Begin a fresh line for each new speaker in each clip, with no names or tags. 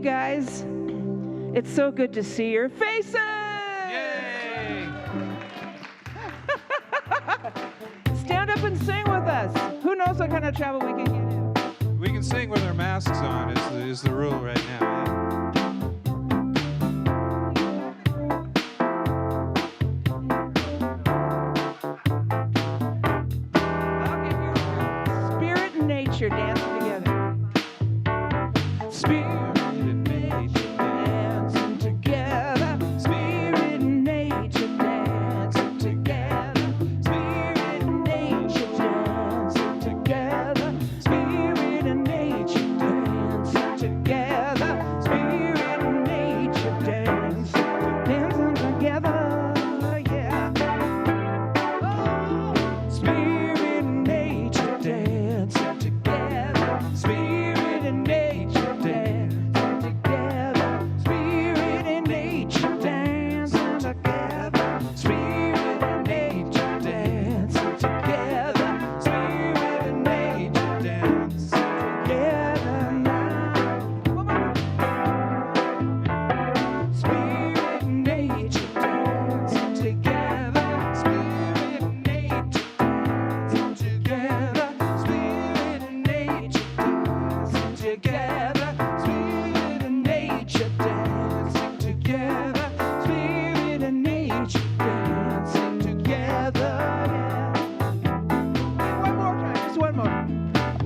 you guys. It's so good to see your faces.
Yay!
Stand up and sing with us. Who knows what kind of travel we can get in?
We can sing with our masks on is the rule right now. Yeah?
Okay, here we go. Spirit and nature dancing together. Spirit and nature dancing together. Spirit and nature dancing together. Spirit and nature dancing together. Spirit and nature dancing together. Spirit and nature dancing together. Yeah. Oh, spirit and nature dancing together. Spirit and nature dancing together. Spirit and nature dancing together. Spirit and nature dancing together. Spirit and nature dancing together now. One more. Spirit and nature dancing together. Spirit and nature dancing together. Spirit and nature dancing together. Spirit and nature dancing together. Spirit and nature dancing together. Yeah. One more time, just one more.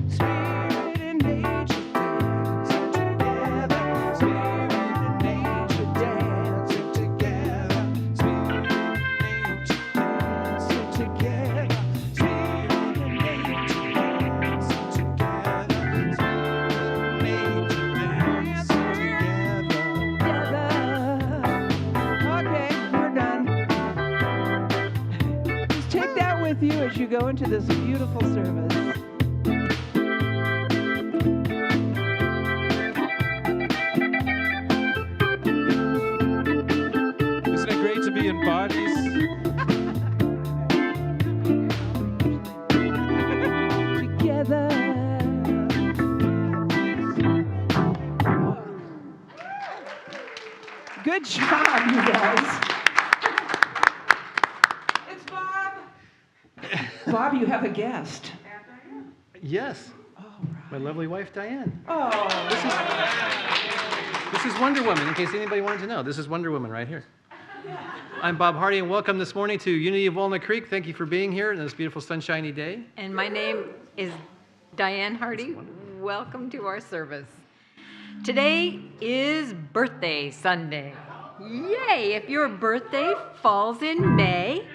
Spirit and nature dancing together. Spirit and nature dancing together. Spirit and nature dancing together. Spirit and nature dancing together. Spirit and nature dancing together. Okay, we're done. Just take that with you as you go into this beautiful service.
Isn't it great to be in bodies?
Together. Good job, you guys. It's Bob. Bob, you have a guest.
Yes,
Oh, right.
my lovely wife, Diane.
Oh,
This is Wonder Woman, in case anybody wanted to know. This is Wonder Woman right here. I'm Bob Hardy, and welcome this morning to Unity of Walnut Creek. Thank you for being here on this beautiful sunshiny day.
And my name is Diane Hardy. Welcome to our service. Today is Birthday Sunday. Yay! If your birthday falls in May,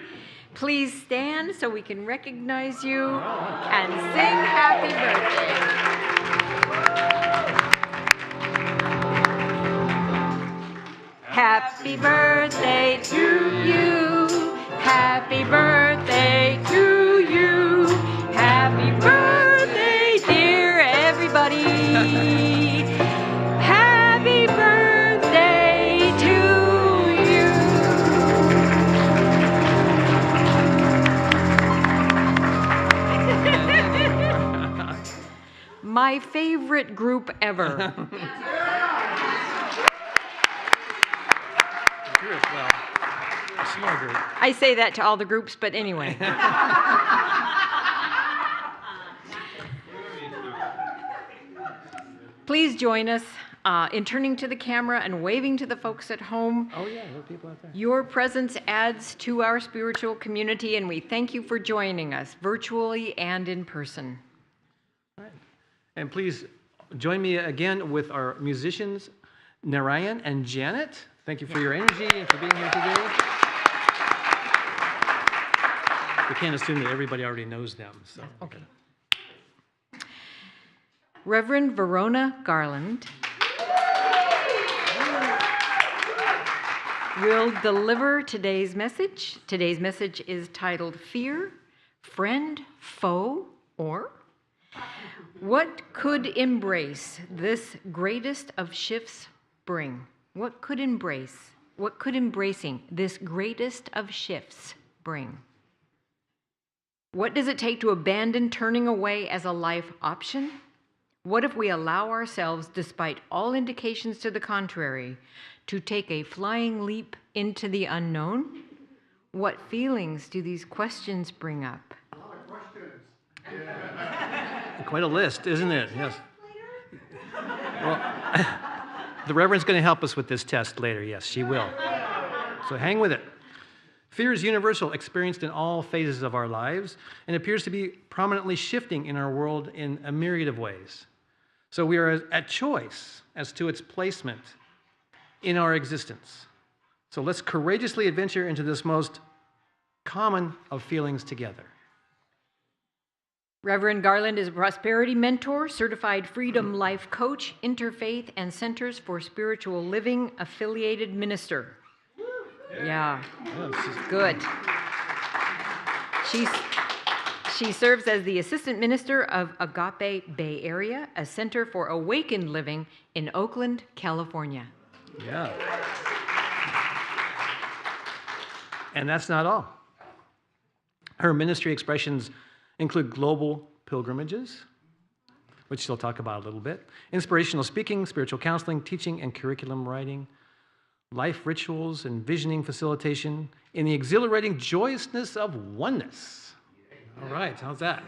please stand so we can recognize you and sing happy birthday. Happy birthday to you. Happy birthday to you. Happy birthday, dear everybody. Happy birthday to you. My favorite group ever.
Group, well, a small group.
I say that to all the groups, but anyway. Please join us in turning to the camera and waving to the folks at home.
Oh yeah, there are people out there.
Your presence adds to our spiritual community, and we thank you for joining us virtually and in person.
All right. And please join me again with our musicians, Narayan and Janet. Thank you for your energy and for being here today. We can't assume that everybody already knows them, so.
Okay. Reverend Verona Garland will deliver today's message. Today's message is titled Fear, Friend, Foe, or What Could Embrace This Greatest of Shifts Bring? What could embracing this greatest of shifts bring? What does it take to abandon turning away as a life option? What if we allow ourselves, despite all indications to the contrary, to take a flying leap into the unknown? What feelings do these questions bring up?
Quite a list, isn't it? Yes. Well, the Reverend's going to help us with this test later. Yes, she will. So hang with it. Fear is universal, experienced in all phases of our lives, and appears to be prominently shifting in our world in a myriad of ways. So we are at choice as to its placement in our existence. So let's courageously adventure into this most common of feelings together.
Reverend Garland is a prosperity mentor, certified freedom life coach, interfaith and Centers for Spiritual Living affiliated minister. Yeah, good. She serves as the assistant minister of Agape Bay Area, a center for awakened living in Oakland, California.
Yeah. And that's not all. Her ministry expressions include global pilgrimages, which she'll talk about a little bit, inspirational speaking, spiritual counseling, teaching and curriculum writing, life rituals and visioning facilitation, in the exhilarating joyousness of oneness. All right, how's that?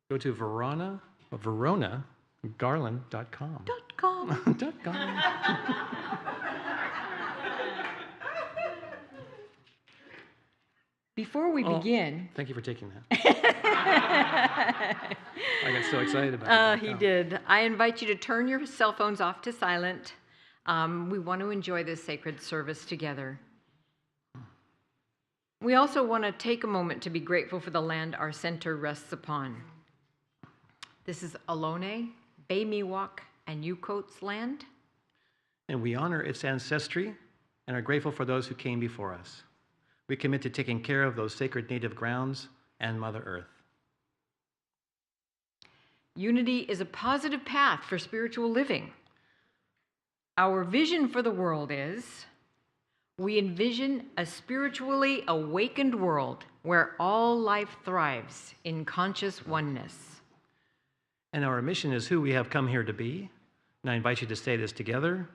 Go to VeronaGarland.com.
.com.
.com.
Before we begin,
Thank you for taking that. I got so excited about it.
he did. I invite you to turn your cell phones off to silent. We want to enjoy this sacred service together. We also want to take a moment to be grateful for the land our center rests upon. This is Ohlone, Bay Miwok, and Yukots land.
And we honor its ancestry and are grateful for those who came before us. We commit to taking care of those sacred native grounds and Mother Earth.
Unity is a positive path for spiritual living. Our vision for the world is, we envision a spiritually awakened world where all life thrives in conscious oneness.
And our mission is who we have come here to be. And I invite you to say this together.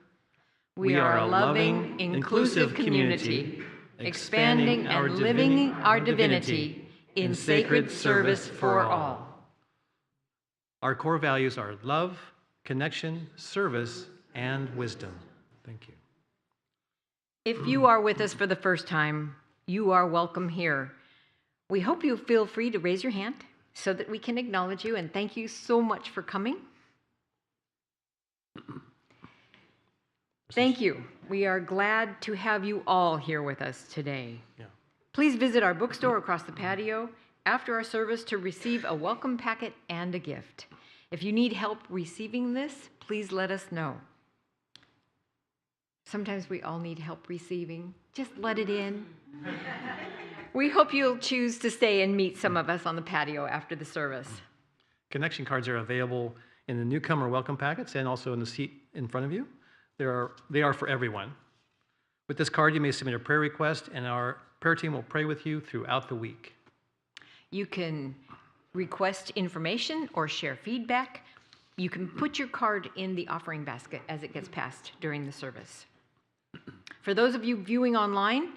We are a loving, inclusive community, expanding and living our divinity in sacred service for all.
Our core values are love, connection, service, and wisdom. Thank you.
If you are with us for the first time, you are welcome here. We hope you feel free to raise your hand so that we can acknowledge you, and thank you so much for coming. Thank you. We are glad to have you all here with us today.
Yeah.
Please visit our bookstore across the patio after our service to receive a welcome packet and a gift. If you need help receiving this, please let us know. Sometimes we all need help receiving. Just let it in. We hope you'll choose to stay and meet some of us on the patio after the service.
Connection cards are available in the newcomer welcome packets and also in the seat in front of you. They are for everyone. With this card, you may submit a prayer request, and our prayer team will pray with you throughout the week.
You can request information or share feedback. You can put your card in the offering basket as it gets passed during the service. For those of you viewing online,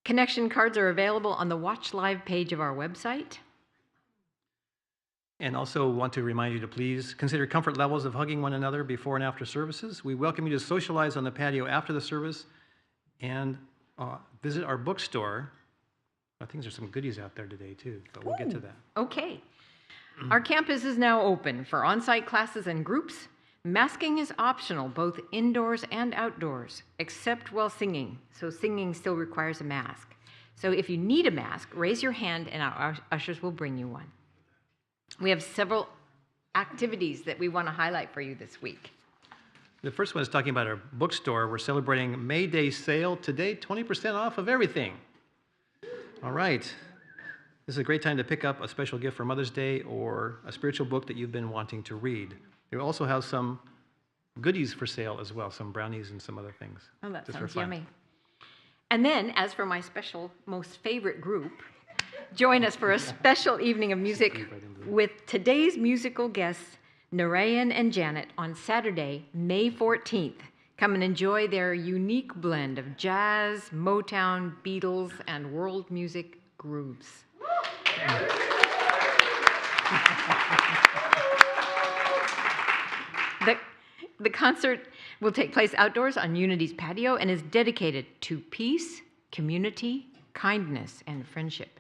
connection cards are available on the Watch Live page of our website.
And also want to remind you to please consider comfort levels of hugging one another before and after services. We welcome you to socialize on the patio after the service and visit our bookstore. I think there's some goodies out there today too, but we'll get to that.
Okay. Our campus is now open for on-site classes and groups. Masking is optional, both indoors and outdoors, except while singing. So singing still requires a mask. So if you need a mask, raise your hand and our ushers will bring you one. We have several activities that we want to highlight for you this week.
The first one is talking about our bookstore. We're celebrating May Day sale today, 20% off of everything. All right. This is a great time to pick up a special gift for Mother's Day or a spiritual book that you've been wanting to read. We also have some goodies for sale as well, some brownies and some other things.
Oh, that
just for
sounds
fun.
yummy. And then, as for my special, most favorite group, Join us for a special evening of music with today's musical guests, Narayan and Janet, on Saturday, May 14th. Come and enjoy their unique blend of jazz, Motown, Beatles, and world music grooves. The concert will take place outdoors on Unity's patio and is dedicated to peace, community, kindness, and friendship.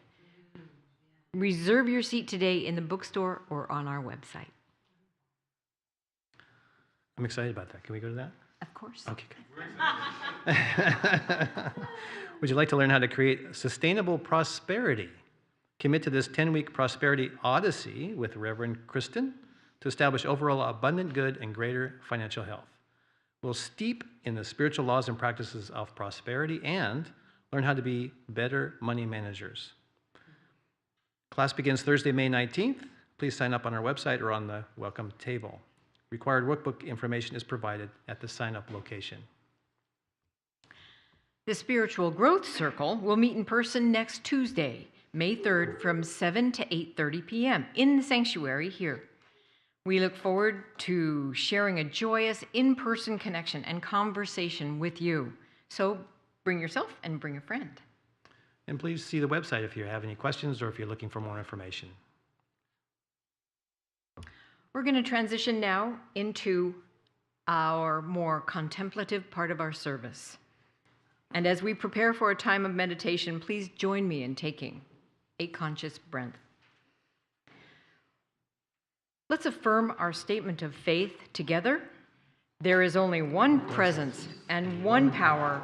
Reserve your seat today in the bookstore or on our website.
I'm excited about that. Can we go to that?
Of course.
Okay, good. Would you like to learn how to create sustainable prosperity? Commit to this 10-week prosperity odyssey with Reverend Kristen to establish overall abundant good and greater financial health. We'll steep in the spiritual laws and practices of prosperity and learn how to be better money managers. Class begins Thursday, May 19th. Please sign up on our website or on the welcome table. Required workbook information is provided at the sign-up location.
The Spiritual Growth Circle will meet in person next Tuesday, May 3rd from 7 to 8:30 p.m. in the sanctuary here. We look forward to sharing a joyous in-person connection and conversation with you. So bring yourself and bring a friend.
And please see the website if you have any questions or if you're looking for more information.
We're going to transition now into our more contemplative part of our service. And as we prepare for a time of meditation, please join me in taking a conscious breath. Let's affirm our statement of faith together. There is only one presence and one power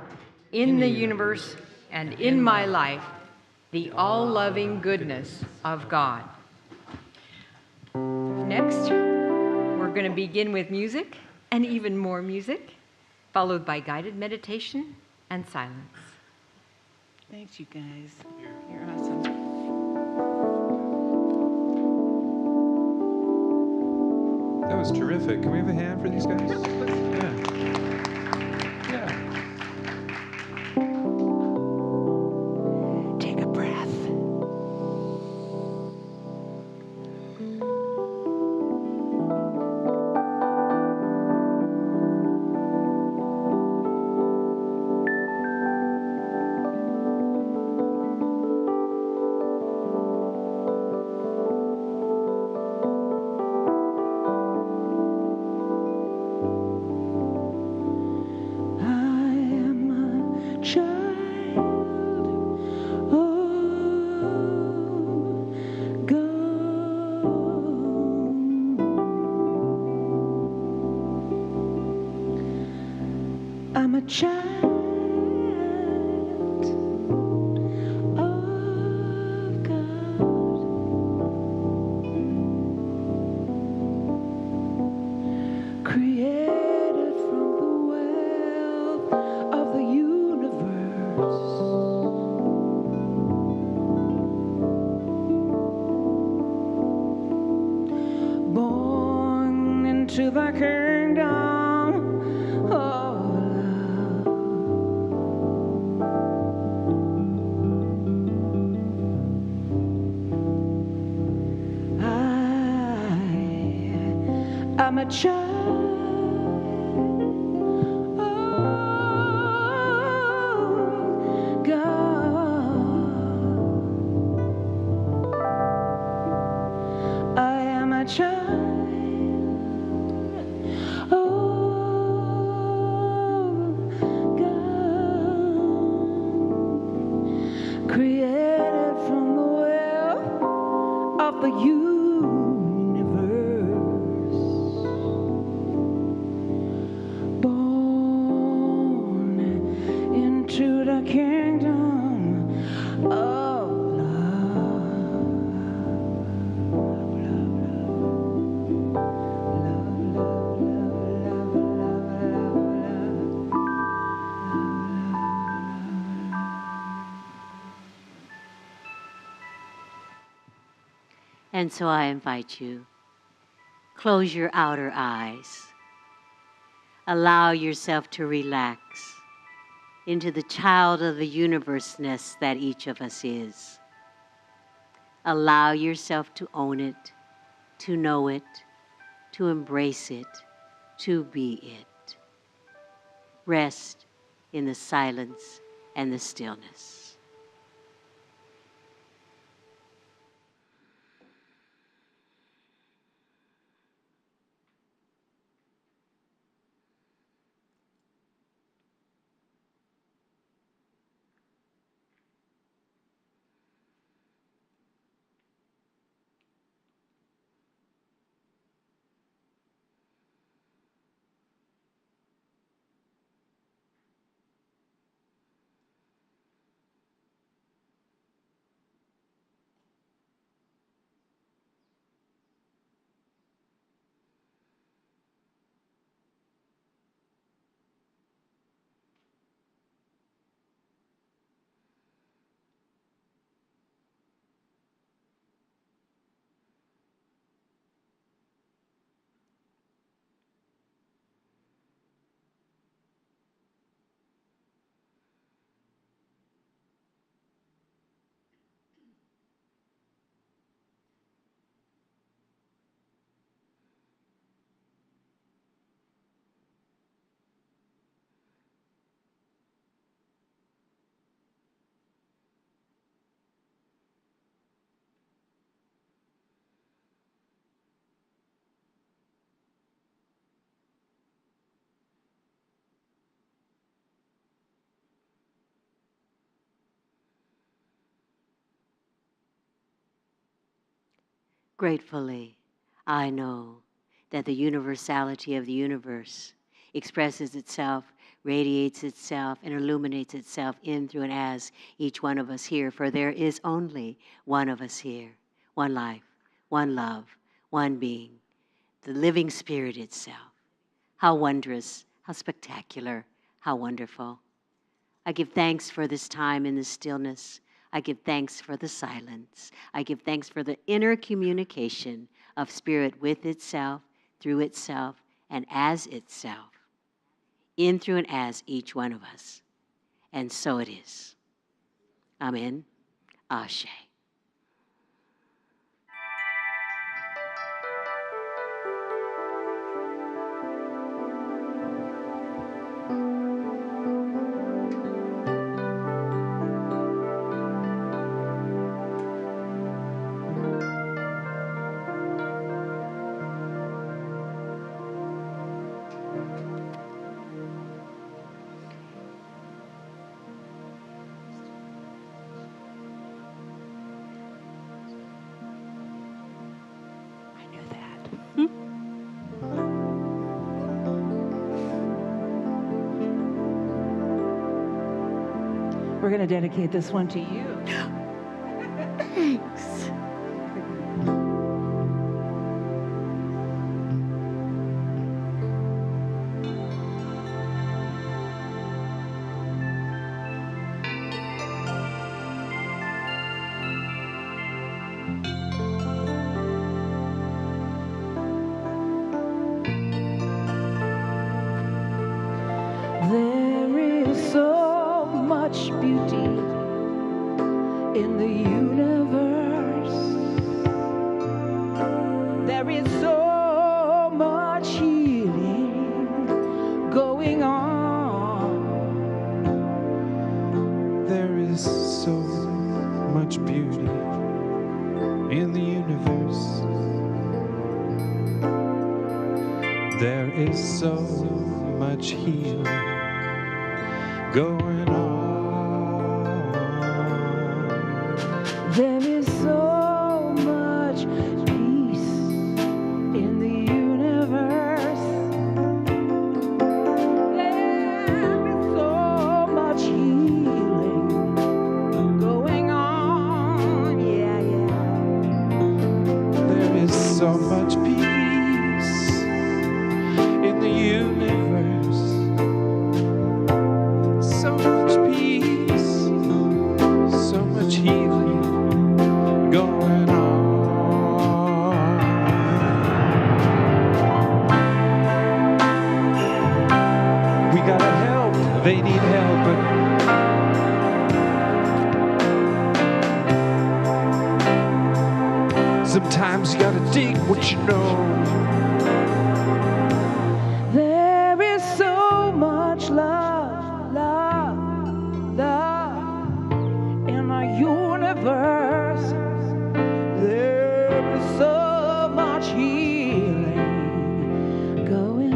in the universe and in my life, the all-loving goodness of God. Next, we're going to begin with music and even more music, followed by guided meditation and silence.
Thanks, you guys. You're awesome.
That was terrific. Can we have a hand for these guys? Yeah. Yeah.
Take a breath. I'm a child of God, created from the wealth of the universe, born into the kingdom of I'm a child of God. I am a child of God, created from the wealth of the universe. To the kingdom of
And so I invite you, close your outer eyes. Allow yourself to relax into the child of the universe-ness that each of us is. Allow yourself to own it, to know it, to embrace it, to be it. Rest in the silence and the stillness. Gratefully, I know that the universality of the universe expresses itself, radiates itself, and illuminates itself in, through, and as each one of us here, for there is only one of us here, one life, one love, one being, the living spirit itself. How wondrous, how spectacular, how wonderful. I give thanks for this time in the stillness. I give thanks for the silence. I give thanks for the inner communication of spirit with itself, through itself, and as itself, in, through, and as each one of us. And so it is. Amen. Ashe.
We're going to dedicate this one to you.
Thanks.
There is so much beauty in the universe. There is so much healing going on.
There is so much beauty in the universe. There is so much healing going on.
There is so much peace in the universe. There is so much healing going on. Yeah, yeah.
There is so much peace in the universe. So much
Sometimes you gotta dig what you know. There is so much love, love, love in our universe. There is so much healing going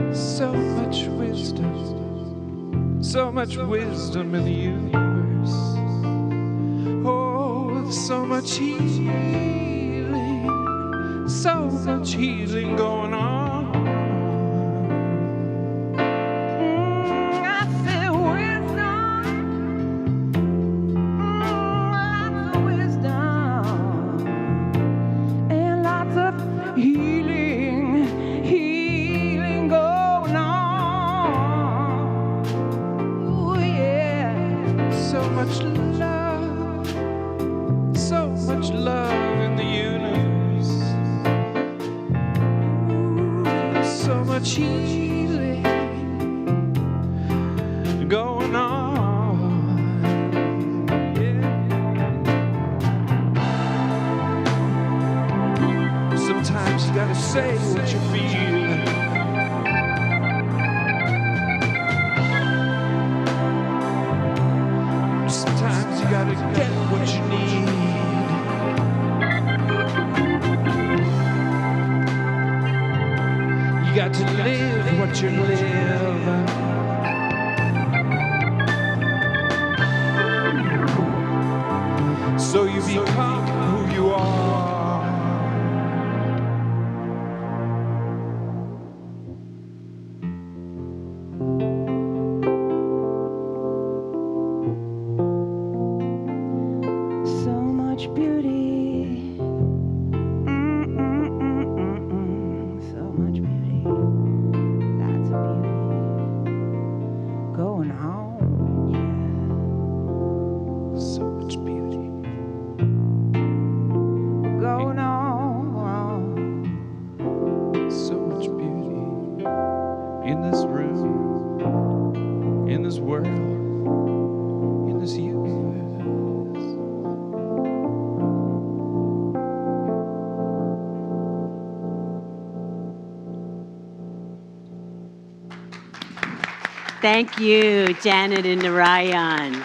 on. So much wisdom in the universe. Oh, so much healing going on. I said wisdom, lots of wisdom, and lots of healing going on. Ooh, yeah. So much love in the universe. Ooh, so much healing going on. Yeah. Sometimes you gotta say what you feel. Sometimes you gotta get what you need. You got to live what you live. So you become who you are. So much beauty. So much beauty. Lots of beauty going on. Yeah. So much beauty going on. So much beauty in this room, in this world, in this universe.
Thank you, Janet and Narayan.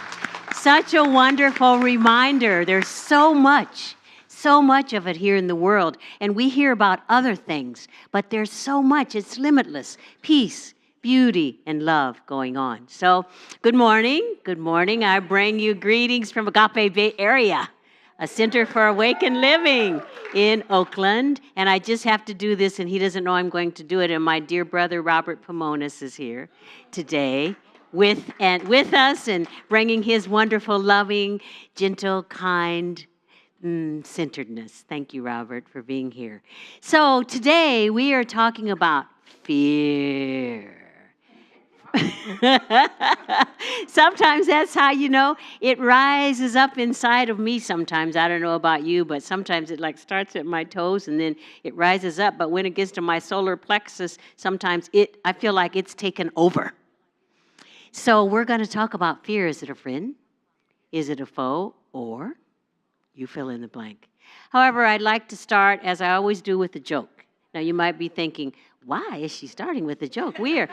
Such a wonderful reminder. There's so much of it here in the world. And we hear about other things, but there's so much. It's limitless. Peace, beauty, and love going on. So, good morning. Good morning. I bring you greetings from Agape Bay Area, a Center for Awakened Living in Oakland. And I just have to do this, and he doesn't know I'm going to do it. And my dear brother, Robert Pomonis, is here today with us and bringing his wonderful, loving, gentle, kind centeredness. Thank you, Robert, for being here. So today we are talking about fear. Sometimes that's how, it rises up inside of me sometimes. I don't know about you, but sometimes it starts at my toes and then it rises up. But when it gets to my solar plexus, sometimes I feel like it's taken over. So we're going to talk about fear. Is it a friend? Is it a foe? Or you fill in the blank. However, I'd like to start, as I always do, with a joke. Now, you might be thinking, why is she starting with a joke? We are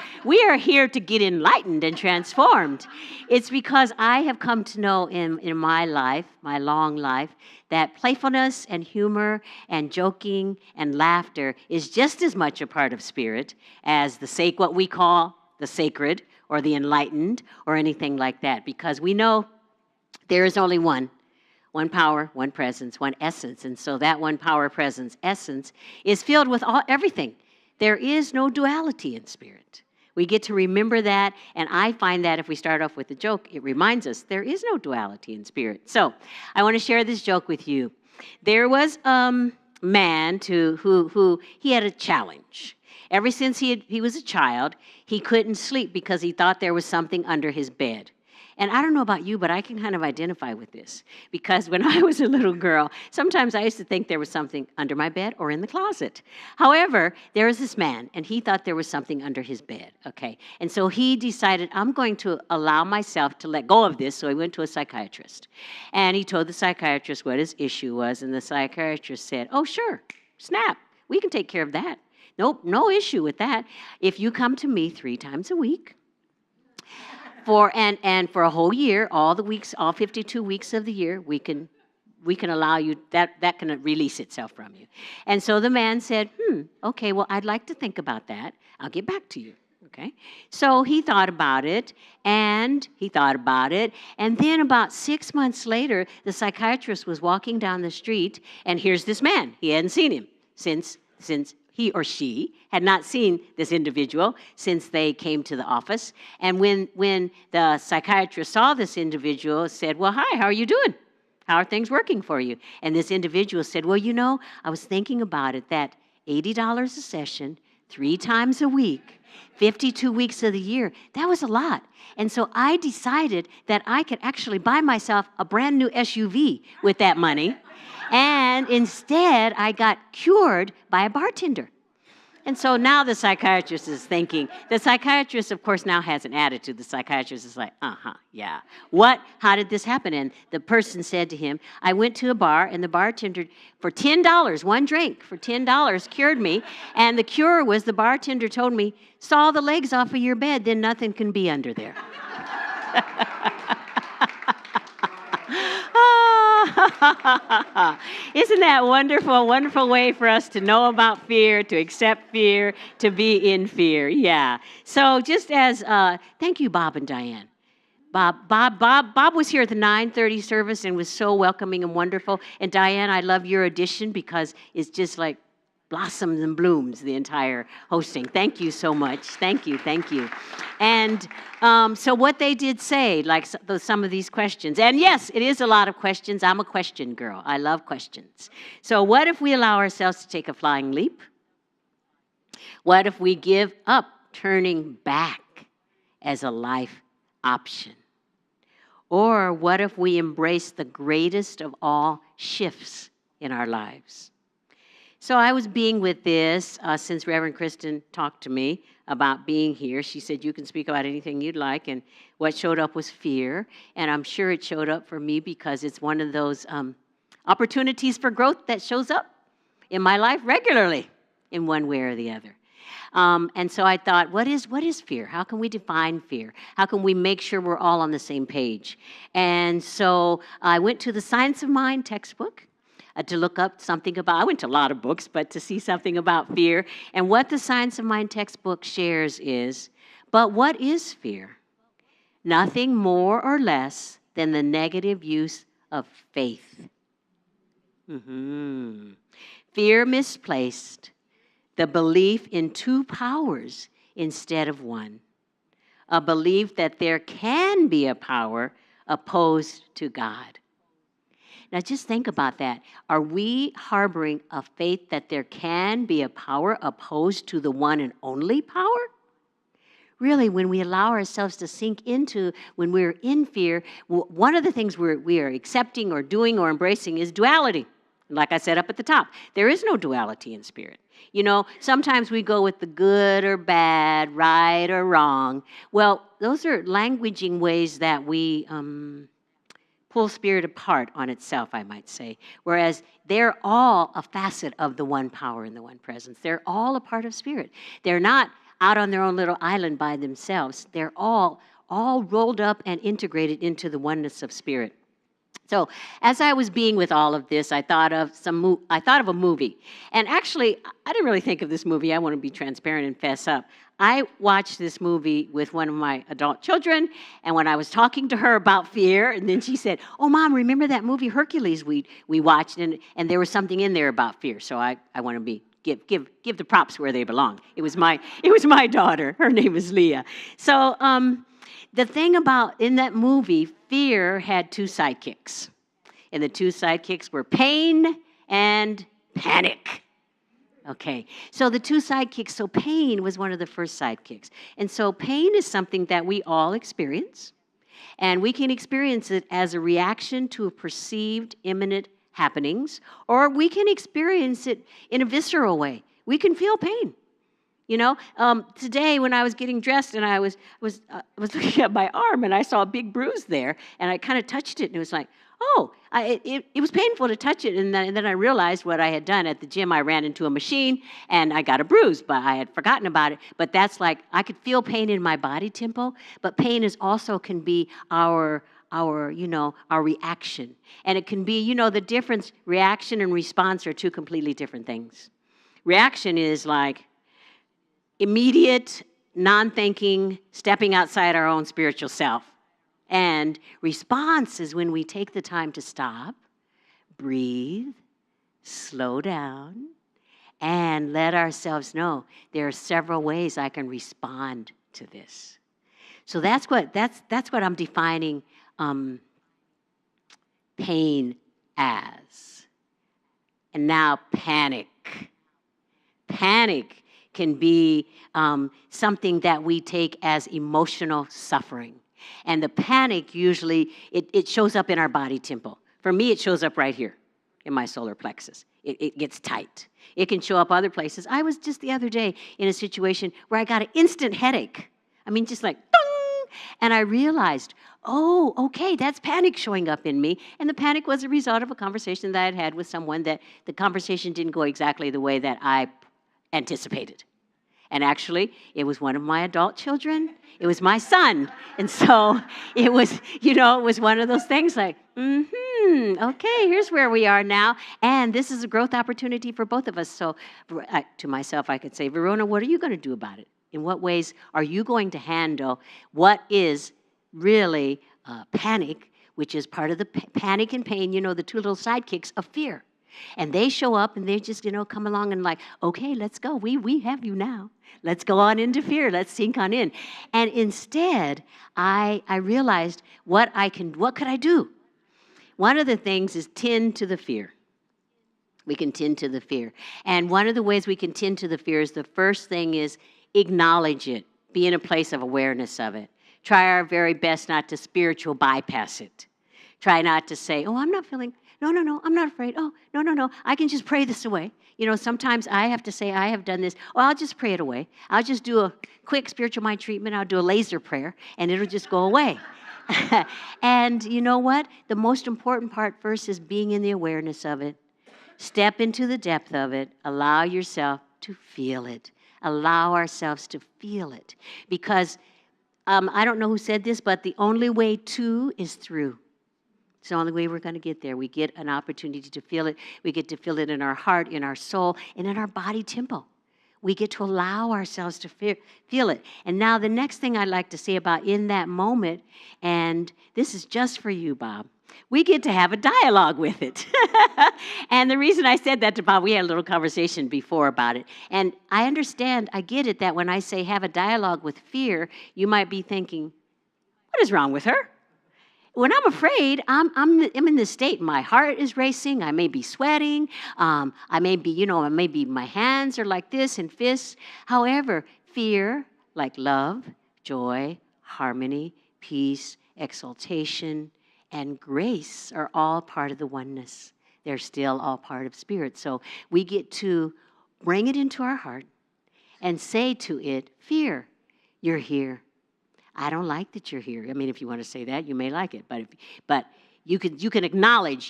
here to get enlightened and transformed. It's because I have come to know in my life, my long life, that playfulness and humor and joking and laughter is just as much a part of spirit as what we call the sacred or the enlightened or anything like that. Because we know there is only one power, one presence, one essence. And so that one power, presence, essence is filled with everything. There is no duality in spirit. We get to remember that, and I find that if we start off with a joke, it reminds us there is no duality in spirit. So I want to share this joke with you. There was a man who he had a challenge. Ever since he was a child, he couldn't sleep because he thought there was something under his bed. And I don't know about you, but I can kind of identify with this. Because when I was a little girl, sometimes I used to think there was something under my bed or in the closet. However, there was this man, and he thought there was something under his bed, okay? And so he decided, I'm going to allow myself to let go of this. So he went to a psychiatrist. And he told the psychiatrist what his issue was. And the psychiatrist said, oh, sure, snap. We can take care of that. Nope, no issue with that. If you come to me 3 times a week, for a whole year, all the weeks, all 52 weeks of the year, we can allow you, that can release itself from you. And so the man said, okay, well, I'd like to think about that. I'll get back to you, okay? So he thought about it, and then about 6 months later, the psychiatrist was walking down the street, and here's this man. He hadn't seen him since he or she had not seen this individual since they came to the office. And when the psychiatrist saw this individual, said, well, hi, how are you doing? How are things working for you? And this individual said, well, you know, I was thinking about it, that $80 a session, 3 times a week, 52 weeks of the year, that was a lot. And so I decided that I could actually buy myself a brand new SUV with that money. And instead, I got cured by a bartender. And so now the psychiatrist is thinking, the psychiatrist, of course, now has an attitude. The psychiatrist is like, yeah. What? How did this happen? And the person said to him, I went to a bar, and the bartender, for $10, one drink for $10, cured me. And the cure was the bartender told me, saw the legs off of your bed, then nothing can be under there. Isn't that wonderful? A wonderful way for us to know about fear, to accept fear, to be in fear. Yeah. So just as, thank you, Bob and Diane. Bob was here at the 9:30 service and was so welcoming and wonderful. And Diane, I love your addition because it's just like blossoms and blooms, the entire hosting. Thank you so much. Thank you. And so what they did say, like some of these questions, and yes, it is a lot of questions. I'm a question girl. I love questions. So what if we allow ourselves to take a flying leap? What if we give up turning back as a life option? Or what if we embrace the greatest of all shifts in our lives? So I was being with this since Reverend Kristen talked to me about being here. She said, you can speak about anything you'd like. And what showed up was fear. And I'm sure it showed up for me because it's one of those opportunities for growth that shows up in my life regularly in one way or the other. And so I thought, what is fear? How can we define fear? How can we make sure we're all on the same page? And so I went to the Science of Mind textbook to look up something about, I went to a lot of books, but to see something about fear. And what the Science of Mind textbook shares is, but what is fear? Nothing more or less than the negative use of faith. Fear misplaced, the belief in 2 powers instead of one. A belief that there can be a power opposed to God. Now just think about that. Are we harboring a faith that there can be a power opposed to the one and only power? Really, when we allow ourselves to sink into, when we're in fear, one of the things we are accepting or doing or embracing is duality. Like I said up at the top, there is no duality in spirit. You know, sometimes we go with the good or bad, right or wrong. Well, those are languaging ways that we pull spirit apart on itself, I might say. Whereas they're all a facet of the one power and the one presence. They're all a part of spirit. They're not out on their own little island by themselves. They're all rolled up and integrated into the oneness of spirit. So as I was being with all of this, I thought of a movie. And actually, I didn't really think of this movie. I want to be transparent and fess up. I watched this movie with one of my adult children, and when I was talking to her about fear, and then she said, oh, Mom, remember that movie Hercules we watched, and there was something in there about fear. So I want to give the props where they belong. It was my daughter. Her name was Leah. So the thing about, in that movie, fear had 2 sidekicks. And the 2 sidekicks were pain and panic. Okay, so the 2 sidekicks, so pain was one of the first sidekicks. And so pain is something that we all experience. And we can experience it as a reaction to a perceived imminent happenings, or we can experience it in a visceral way. We can feel pain. You know, today when I was getting dressed and I was looking at my arm and I saw a big bruise there, and I kind of touched it and it was like, oh, it was painful to touch it. And then I realized what I had done at the gym. I ran into a machine and I got a bruise, but I had forgotten about it. But that's like, I could feel pain in my body tempo, but pain is also can be our reaction. And it can be, the difference, reaction and response are two completely different things. Reaction is like immediate, non-thinking, stepping outside our own spiritual self. And response is when we take the time to stop, breathe, slow down, and let ourselves know there are several ways I can respond to this. So that's what I'm defining pain as. And now panic. Panic can be something that we take as emotional suffering. And the panic usually, it shows up in our body tempo. For me, it shows up right here in my solar plexus. It gets tight. It can show up other places. I was just the other day in a situation where I got an instant headache. I mean, just like, dong! And I realized, oh, okay, that's panic showing up in me. And the panic was a result of a conversation that I had with someone that the conversation didn't go exactly the way that I anticipated. And actually, it was one of my adult children. It was my son. And so it was, it was one of those things like, okay, here's where we are now. And this is a growth opportunity for both of us. So to myself, I could say, Verona, what are you going to do about it? In what ways are you going to handle what is really panic, which is part of the panic and pain, the two little sidekicks of fear. And they show up and they just, come along and like, okay, let's go. We have you now. Let's go on into fear. Let's sink on in. And instead, I realized what could I do? One of the things is tend to the fear. We can tend to the fear. And one of the ways we can tend to the fear is the first thing is acknowledge it. Be in a place of awareness of it. Try our very best not to spiritual bypass it. Try not to say, oh, I'm not feeling... No, I'm not afraid. Oh, no, I can just pray this away. Sometimes I have to say, I have done this. Oh, I'll just pray it away. I'll just do a quick spiritual mind treatment. I'll do a laser prayer, and it'll just go away. And you know what? The most important part first is being in the awareness of it. Step into the depth of it. Allow yourself to feel it. Allow ourselves to feel it. Because I don't know who said this, but the only way to is through. It's the only way we're going to get there. We get an opportunity to feel it. We get to feel it in our heart, in our soul, and in our body tempo. We get to allow ourselves to feel it. And now the next thing I'd like to say about in that moment, and this is just for you, Bob, we get to have a dialogue with it. And the reason I said that to Bob, we had a little conversation before about it. And I understand, I get it, that when I say have a dialogue with fear, you might be thinking, what is wrong with her? When I'm afraid, I'm in this state. My heart is racing. I may be sweating. I may be, my hands are like this and fists. However, fear, like love, joy, harmony, peace, exaltation, and grace are all part of the oneness. They're still all part of spirit. So we get to bring it into our heart and say to it, fear, you're here. I don't like that you're here. I mean, if you want to say that, you may like it. But you can acknowledge,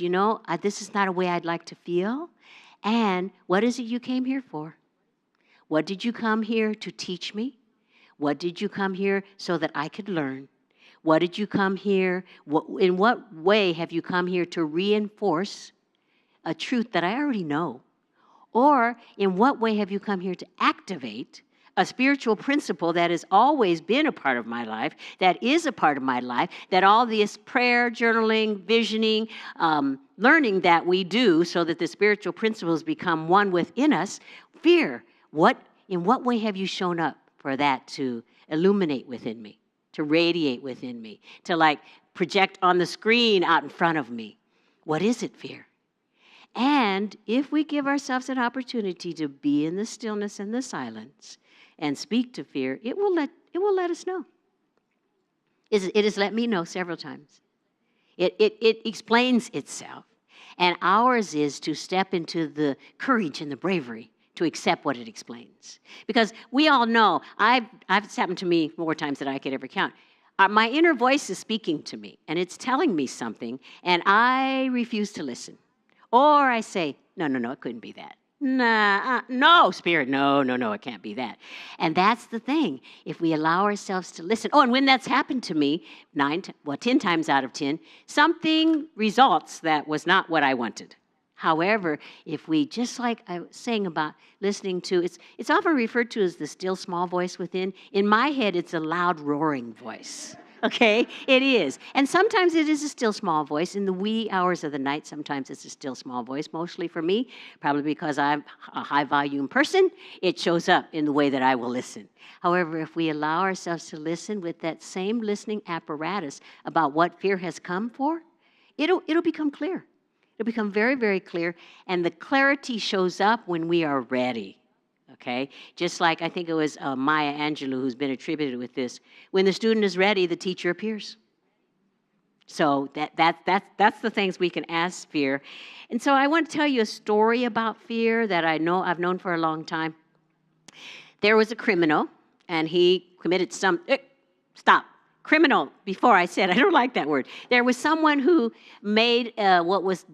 this is not a way I'd like to feel. And what is it you came here for? What did you come here to teach me? What did you come here so that I could learn? What did you come here? In what way have you come here to reinforce a truth that I already know? Or in what way have you come here to activate a spiritual principle that has always been a part of my life, that is a part of my life, that all this prayer, journaling, visioning, learning that we do so that the spiritual principles become one within us, fear, in what way have you shown up for that to illuminate within me, to radiate within me, to project on the screen out in front of me? What is it, fear? And if we give ourselves an opportunity to be in the stillness and the silence, and speak to fear, it will let us know. It has let me know several times. It explains itself. And ours is to step into the courage and the bravery to accept what it explains. Because we all know, it's happened to me more times than I could ever count. My inner voice is speaking to me, and it's telling me something, and I refuse to listen. Or I say, no, it couldn't be that. Nah, no, Spirit, no, it can't be that. And that's the thing. If we allow ourselves to listen. Oh, and when that's happened to me, 10 times out of 10, something results that was not what I wanted. However, if we, just like I was saying about listening to, it's often referred to as the still small voice within. In my head, it's a loud roaring voice. Okay, it is. And sometimes it is a still small voice. In the wee hours of the night, sometimes it's a still small voice. Mostly for me, probably because I'm a high volume person, it shows up in the way that I will listen. However, if we allow ourselves to listen with that same listening apparatus about what fear has come for, it'll become clear. It'll become very, very clear. And the clarity shows up when we are ready. Okay, just like I think it was Maya Angelou who's been attributed with this. When the student is ready, the teacher appears. So that's the things we can ask fear. And so I want to tell you a story about fear that I've known for a long time. There was a criminal, and he committed criminal. Before I said, I don't like that word. There was someone who made what was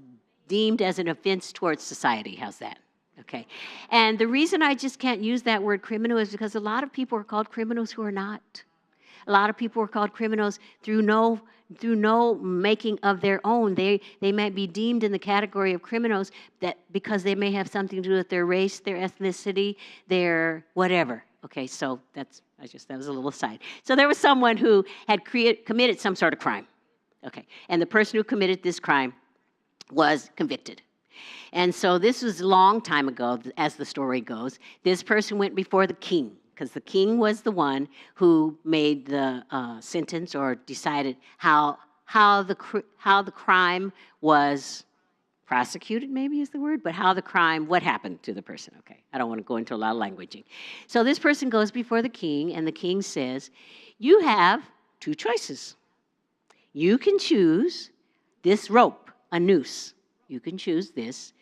deemed as an offense towards society. How's that? Okay. And the reason I just can't use that word criminal is because a lot of people are called criminals who are not. A lot of people are called criminals through no making of their own. They might be deemed in the category of criminals that because they may have something to do with their race, their ethnicity, their whatever. Okay, so that was a little aside. So there was someone who had committed some sort of crime. Okay, and the person who committed this crime was convicted. And so this was a long time ago, as the story goes. This person went before the king, because the king was the one who made the sentence or decided how the crime was prosecuted, maybe is the word, but what happened to the person. Okay, I don't want to go into a lot of languaging. So this person goes before the king, and the king says, you have two choices. You can choose this rope, a noose. You can choose this.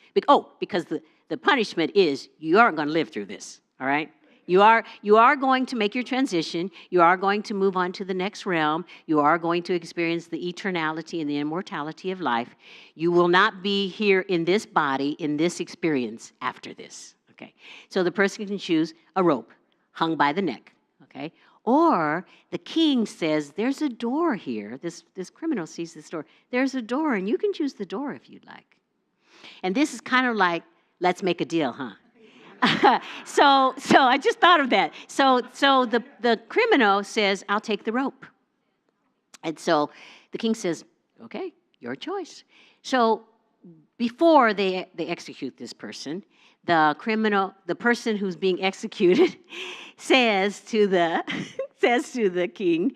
Because the punishment is you aren't going to live through this, all right? You are going to make your transition. You are going to move on to the next realm. You are going to experience the eternality and the immortality of life. You will not be here in this body, in this experience after this, okay? So the person can choose a rope hung by the neck, okay? Or the king says, there's a door here. This criminal sees this door. There's a door, and you can choose the door if you'd like. And this is kind of like, let's make a deal, huh? So I just thought of that. So the criminal says, I'll take the rope. And so the king says, okay, your choice. So before they execute this person, the person who's being executed says to the king,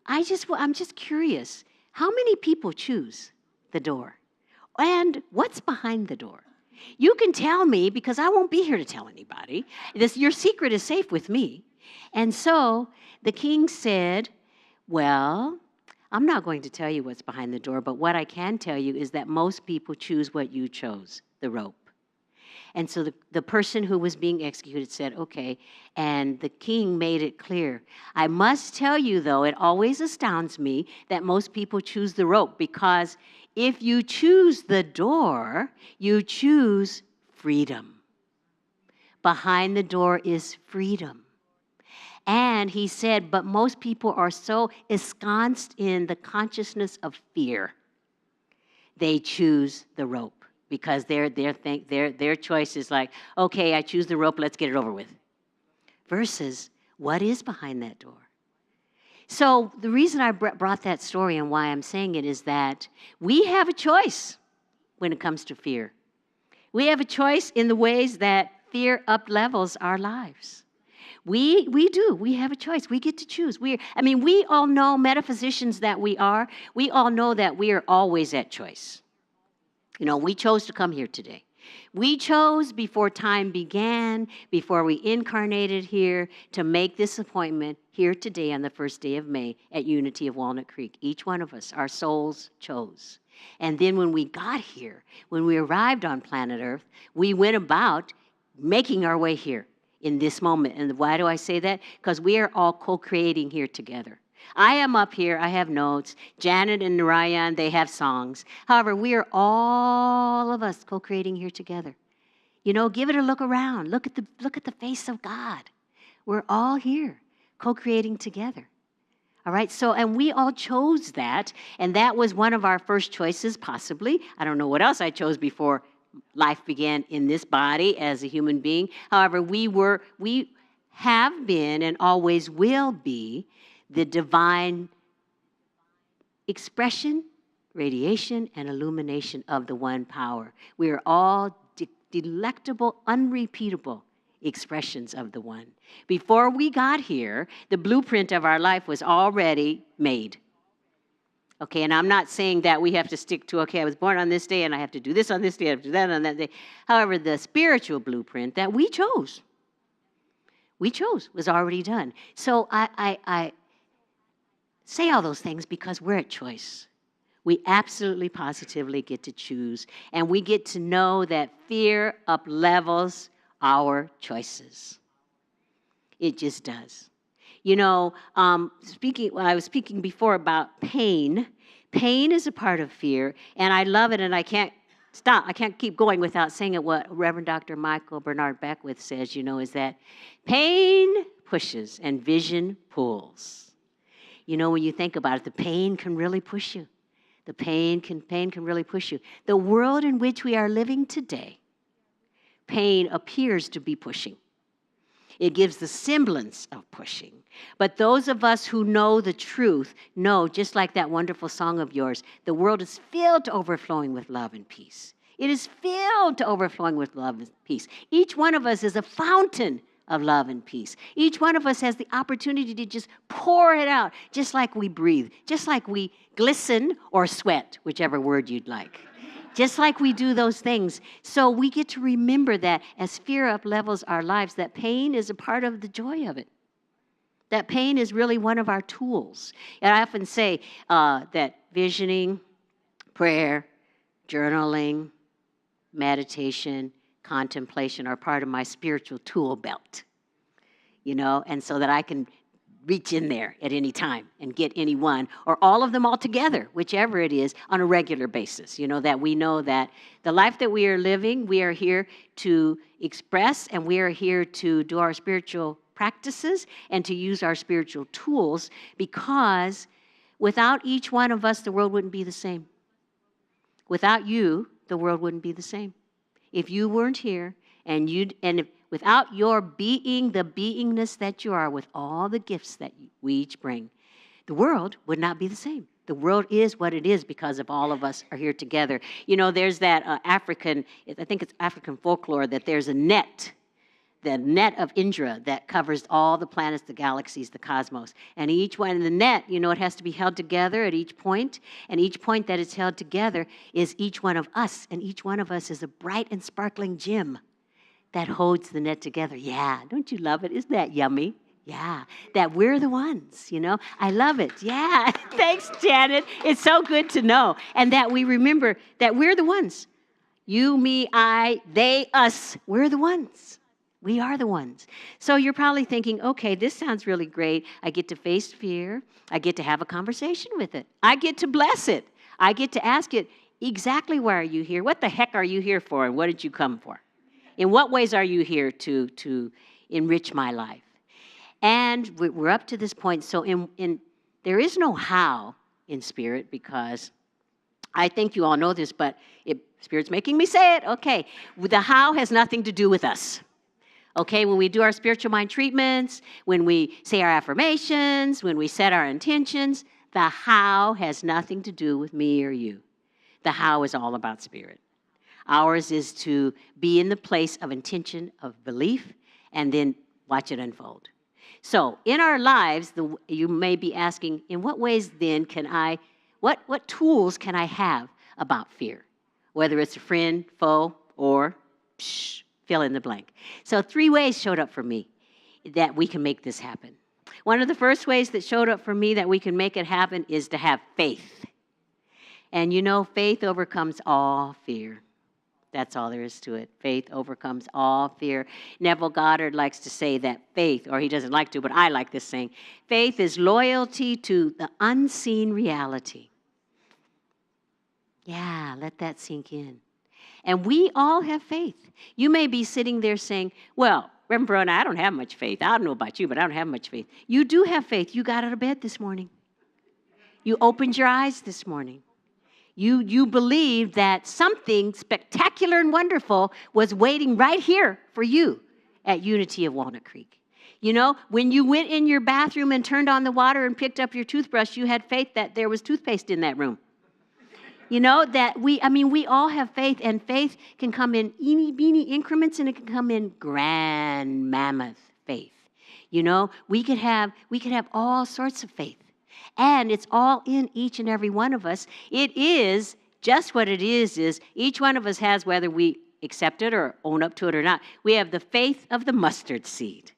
I'm just curious, how many people choose the door? And what's behind the door? You can tell me because I won't be here to tell anybody. Your secret is safe with me. And so the king said, well, I'm not going to tell you what's behind the door, but what I can tell you is that most people choose what you chose, the rope. And so the person who was being executed said, okay, and the king made it clear. I must tell you, though, it always astounds me that most people choose the rope, because if you choose the door, you choose freedom. Behind the door is freedom. And he said, but most people are so ensconced in the consciousness of fear, they choose the rope. Because their choice is like, okay, I choose the rope, let's get it over with. Versus, what is behind that door? So the reason I brought that story and why I'm saying it is that we have a choice when it comes to fear. We have a choice in the ways that fear up-levels our lives. We do. We have a choice. We get to choose. We all know, metaphysicians that we all know that we are always at choice. You know, we chose to come here today. We chose before time began, before we incarnated here, to make this appointment here today on the first day of May at Unity of Walnut Creek. Each one of us, our souls chose. And then when we got here, when we arrived on planet Earth, we went about making our way here in this moment. And why do I say that? Because we are all co-creating here together. I am up here, I have notes. Janet and Narayan, they have songs. However, we are all of us co-creating here together. You know, give it a look around. Look at the face of God. We're all here co-creating together. All right, so, and we all chose that, and that was one of our first choices, possibly. I don't know what else I chose before life began in this body as a human being. However, we have been and always will be the divine expression, radiation, and illumination of the one power. We are all delectable, unrepeatable expressions of the one. Before we got here, the blueprint of our life was already made. Okay, and I'm not saying that we have to stick to, okay, I was born on this day and I have to do this on this day, I have to do that on that day. However, the spiritual blueprint that we chose was already done. So I say all those things because we're at choice. We absolutely, positively get to choose, and we get to know that fear up-levels our choices. It just does. You know, when I was speaking before about pain is a part of fear, and I love it, and I can't stop. I can't keep going without saying it. What Reverend Dr. Michael Bernard Beckwith says, you know, is that pain pushes and vision pulls. You know, when you think about it, the pain can really push you. The pain can really push you. The world in which we are living today, pain appears to be pushing. It gives the semblance of pushing. But those of us who know the truth know, just like that wonderful song of yours, the world is filled to overflowing with love and peace. It is filled to overflowing with love and peace. Each one of us is a fountain of love and peace. Each one of us has the opportunity to just pour it out, just like we breathe, just like we glisten or sweat, whichever word you'd like. Just like we do those things. So we get to remember that as fear up-levels our lives, that pain is a part of the joy of it. That pain is really one of our tools. And I often say that visioning, prayer, journaling, meditation, contemplation are part of my spiritual tool belt, you know, and so that I can reach in there at any time and get any one or all of them all together, whichever it is, on a regular basis. You know, that we know that the life that we are living, we are here to express, and we are here to do our spiritual practices and to use our spiritual tools, because without each one of us, the world wouldn't be the same. Without you, the world wouldn't be the same. If you weren't here, without your being the beingness that you are, with all the gifts that we each bring, the world would not be the same. The world is what it is because of all of us are here together. You know, there's that I think it's African folklore, that there's a net, the net of Indra that covers all the planets, the galaxies, the cosmos. And each one in the net, you know, it has to be held together at each point. And each point that is held together is each one of us. And each one of us is a bright and sparkling gem that holds the net together. Yeah, don't you love it? Isn't that yummy? Yeah, that we're the ones, you know. I love it. Yeah, thanks, Janet. It's so good to know. And that we remember that we're the ones. You, me, I, they, us. We're the ones. We are the ones. So you're probably thinking, okay, this sounds really great. I get to face fear. I get to have a conversation with it. I get to bless it. I get to ask it, exactly why are you here? What the heck are you here for? And what did you come for? In what ways are you here to enrich my life? And we're up to this point. So there is no how in spirit, because I think you all know this, but Spirit's making me say it. Okay, the how has nothing to do with us. Okay, when we do our spiritual mind treatments, when we say our affirmations, when we set our intentions, the how has nothing to do with me or you. The how is all about spirit. Ours is to be in the place of intention, of belief, and then watch it unfold. So in our lives, you may be asking, in what ways then what tools can I have about fear? Whether it's a friend, foe, or fill in the blank. So 3 ways showed up for me that we can make this happen. One of the first ways that showed up for me that we can make it happen is to have faith. And you know, faith overcomes all fear. That's all there is to it. Faith overcomes all fear. Neville Goddard likes to say that faith, or he doesn't like to, but I like this saying, faith is loyalty to the unseen reality. Yeah, let that sink in. And we all have faith. You may be sitting there saying, well, Reverend Brona, I don't have much faith. I don't know about you, but I don't have much faith. You do have faith. You got out of bed this morning. You opened your eyes this morning. You believed that something spectacular and wonderful was waiting right here for you at Unity of Walnut Creek. You know, when you went in your bathroom and turned on the water and picked up your toothbrush, you had faith that there was toothpaste in that room. You know, that we all have faith, and faith can come in eeny-beeny increments, and it can come in grand mammoth faith. You know, we could have all sorts of faith. And it's all in each and every one of us. It is just what it is each one of us has, whether we accept it or own up to it or not. We have the faith of the mustard seed.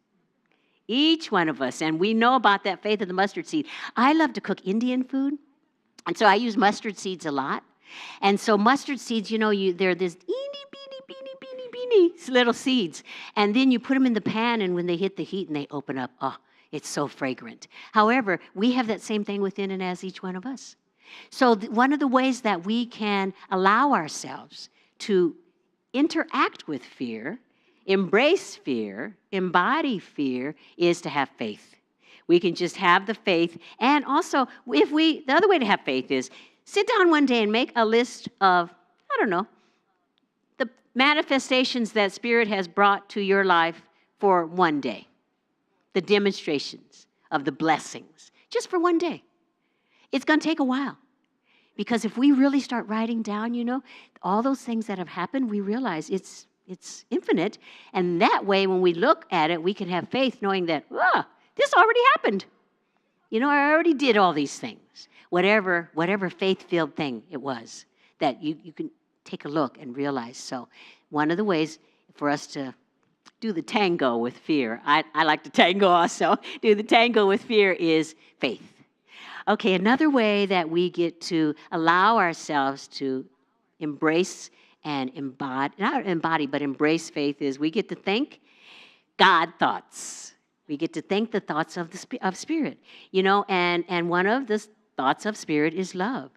Each one of us, and we know about that faith of the mustard seed. I love to cook Indian food, and so I use mustard seeds a lot. And so mustard seeds, you know, they're this beany little seeds. And then you put them in the pan, and when they hit the heat and they open up, it's so fragrant. However, we have that same thing within and as each one of us. So one of the ways that we can allow ourselves to interact with fear, embrace fear, embody fear, is to have faith. We can just have the faith. And also, the other way to have faith is sit down one day and make a list of, the manifestations that Spirit has brought to your life for one day. The demonstrations of the blessings, just for one day. It's going to take a while. Because if we really start writing down, you know, all those things that have happened, we realize it's infinite. And that way, when we look at it, we can have faith knowing that, this already happened. You know, I already did all these things. Whatever faith-filled thing it was, that you can take a look and realize. So one of the ways for us to do the tango with fear. I like to tango also. Do the tango with fear is faith. Okay, another way that we get to allow ourselves to embrace and embrace faith is we get to think God thoughts. We get to think the thoughts of Spirit. You know, and one of the thoughts of Spirit is love.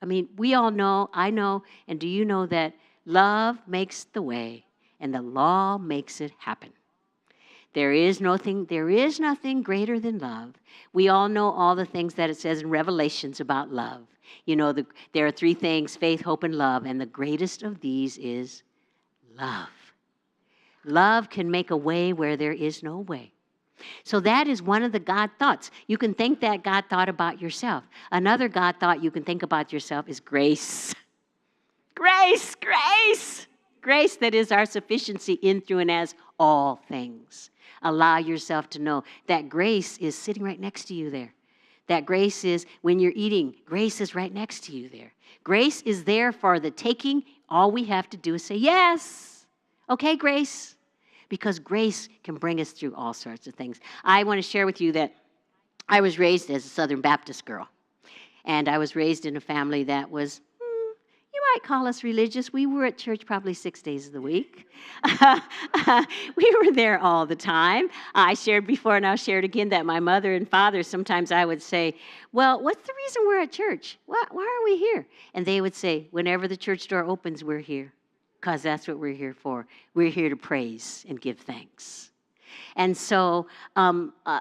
I mean, we all know, I know, and do you know that love makes the way, and the law makes it happen. There is nothing greater than love. We all know all the things that it says in Revelations about love. You know, there are 3 things, faith, hope, and love, and the greatest of these is love. Love can make a way where there is no way. So that is one of the God thoughts. You can think that God thought about yourself. Another God thought you can think about yourself is grace. Grace. Grace that is our sufficiency in, through, and as all things. Allow yourself to know that grace is sitting right next to you there. That grace is, when you're eating, grace is right next to you there. Grace is there for the taking. All we have to do is say, yes. Okay, grace. Because grace can bring us through all sorts of things. I want to share with you that I was raised as a Southern Baptist girl. And I was raised in a family that was, you might call us religious. We were at church probably 6 days of the week. We were there all the time. I shared before, and I'll share it again, that my mother and father, sometimes I would say, well, what's the reason we're at church? Why are we here? And they would say, whenever the church door opens, we're here, because that's what we're here for. We're here to praise and give thanks. And so I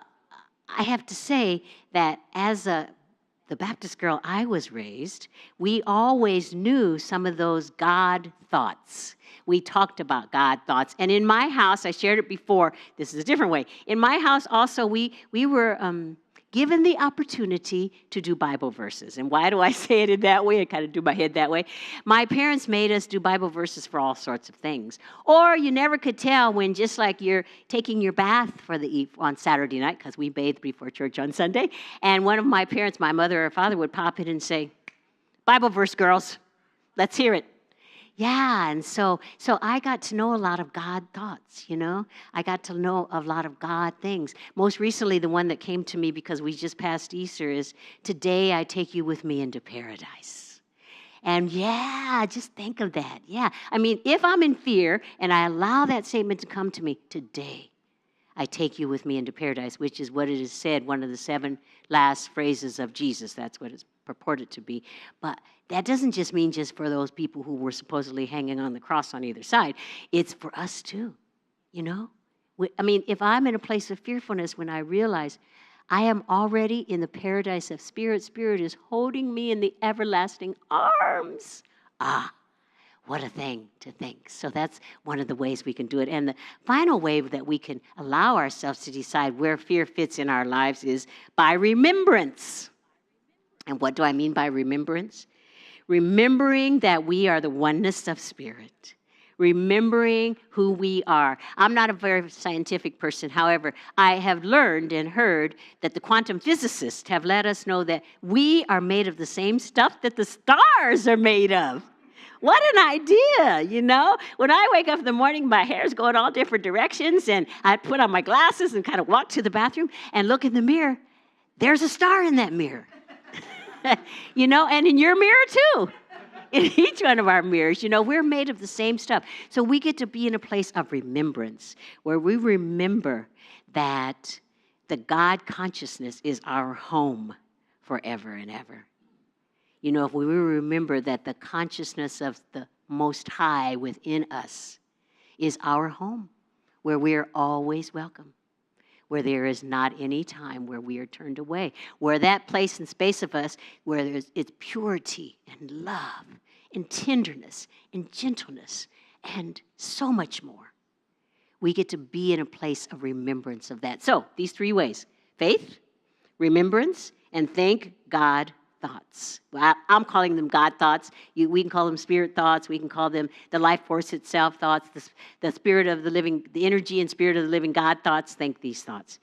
have to say that as the Baptist girl I was raised, we always knew some of those God thoughts. We talked about God thoughts. And in my house, I shared it before, this is a different way. In my house also, we were given the opportunity to do Bible verses. And why do I say it in that way? I kind of do my head that way. My parents made us do Bible verses for all sorts of things. Or you never could tell when, just like you're taking your bath on Saturday night, because we bathed before church on Sunday, and one of my parents, my mother or father, would pop in and say, Bible verse, girls, let's hear it. Yeah, and so I got to know a lot of God thoughts, you know. I got to know a lot of God things. Most recently, the one that came to me because we just passed Easter is, today I take you with me into paradise. And yeah, just think of that. Yeah, I mean, if I'm in fear and I allow that statement to come to me, today I take you with me into paradise, which is what it is said, one of the 7 last phrases of Jesus. That's what it's purported to be. But that doesn't just mean just for those people who were supposedly hanging on the cross on either side. It's for us too, you know? I mean, if I'm in a place of fearfulness when I realize I am already in the paradise of spirit, spirit is holding me in the everlasting arms. What a thing to think. So that's one of the ways we can do it. And the final way that we can allow ourselves to decide where fear fits in our lives is by remembrance. And what do I mean by remembrance? Remembering that we are the oneness of spirit. Remembering who we are. I'm not a very scientific person. However, I have learned and heard that the quantum physicists have let us know that we are made of the same stuff that the stars are made of. What an idea, you know? When I wake up in the morning, my hair's going all different directions, and I put on my glasses and kind of walk to the bathroom and look in the mirror. There's a star in that mirror. You know, and in your mirror too. In each one of our mirrors, you know, we're made of the same stuff. So we get to be in a place of remembrance where we remember that the God consciousness is our home forever and ever. You know, if we remember that the consciousness of the Most High within us is our home, where we are always welcome, where there is not any time where we are turned away, where that place and space of us, where it's purity and love and tenderness and gentleness and so much more. We get to be in a place of remembrance of that. So these 3 ways: faith, remembrance, and thank God thoughts. Well, I'm calling them God thoughts. We can call them spirit thoughts. We can call them the life force itself thoughts, the spirit of the living, the energy and spirit of the living God thoughts. Think these thoughts.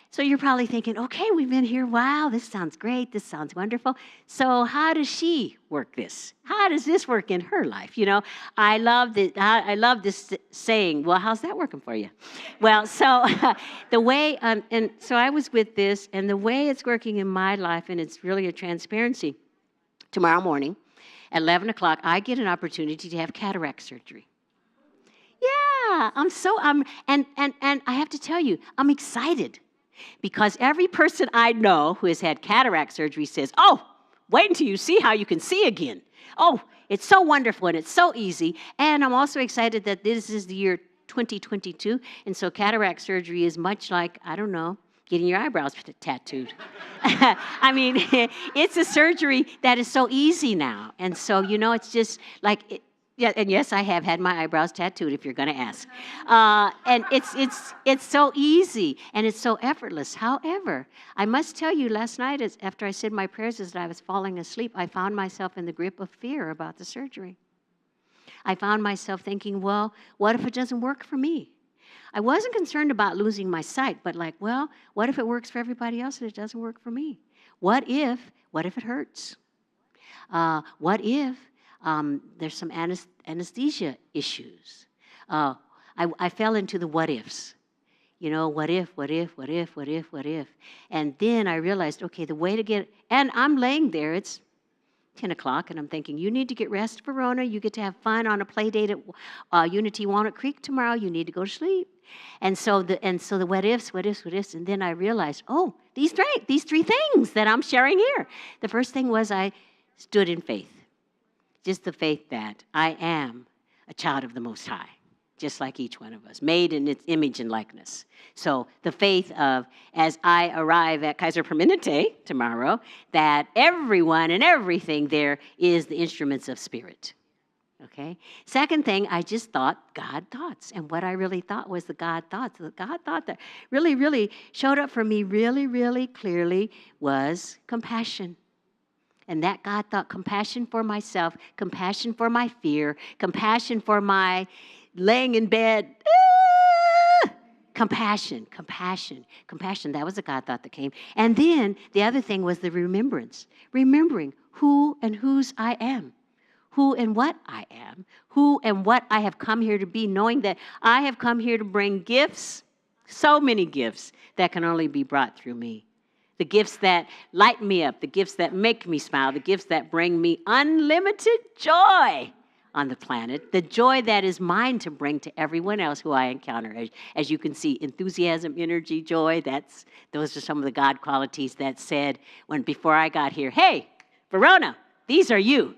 So you're probably thinking, okay, we've been here. Wow, this sounds great. This sounds wonderful. So how does she work this? How does this work in her life? You know, I love this saying. Well, how's that working for you? Well, so the way, and so I was with this, and the way it's working in my life, and it's really a transparency. Tomorrow morning at 11 o'clock, I get an opportunity to have cataract surgery. Yeah, and I have to tell you, I'm excited. Because every person I know who has had cataract surgery says, oh, wait until you see how you can see again. Oh, it's so wonderful and it's so easy. And I'm also excited that this is the year 2022. And so cataract surgery is much like, I don't know, getting your eyebrows tattooed. I mean, it's a surgery that is so easy now. And so, you know, it's just like... Yeah, and yes, I have had my eyebrows tattooed, if you're going to ask. And it's so easy, and it's so effortless. However, I must tell you, last night, after I said my prayers as I was falling asleep, I found myself in the grip of fear about the surgery. I found myself thinking, well, what if it doesn't work for me? I wasn't concerned about losing my sight, but like, well, what if it works for everybody else and it doesn't work for me? What if it hurts? What if... there's some anesthesia issues. I fell into the what ifs. You know, what if? And then I realized, okay, the way to get, and I'm laying there, it's 10 o'clock, and I'm thinking, you need to get rest, Verona. You get to have fun on a play date at Unity of Walnut Creek tomorrow. You need to go to sleep. And so the what ifs, and then I realized, oh, these 3 things that I'm sharing here. The first thing was I stood in faith. Just the faith that I am a child of the Most High, just like each one of us, made in its image and likeness. So the faith of, as I arrive at Kaiser Permanente tomorrow, that everyone and everything there is the instruments of spirit. Okay? Second thing, I just thought God thoughts. And what I really thought was the God thoughts. The God thought that really, really showed up for me really, really clearly was compassion. And that God thought compassion for myself, compassion for my fear, compassion for my laying in bed. Compassion. That was the God thought that came. And then the other thing was the remembrance. Remembering who and whose I am. who and what I am, who and what I have come here to be, knowing that I have come here to bring gifts, so many gifts that can only be brought through me. The gifts that light me up, the gifts that make me smile, the gifts that bring me unlimited joy on the planet, the joy that is mine to bring to everyone else who I encounter. As you can see, enthusiasm, energy, joy, those are some of the God qualities that said before I got here, hey, Verona, these are you.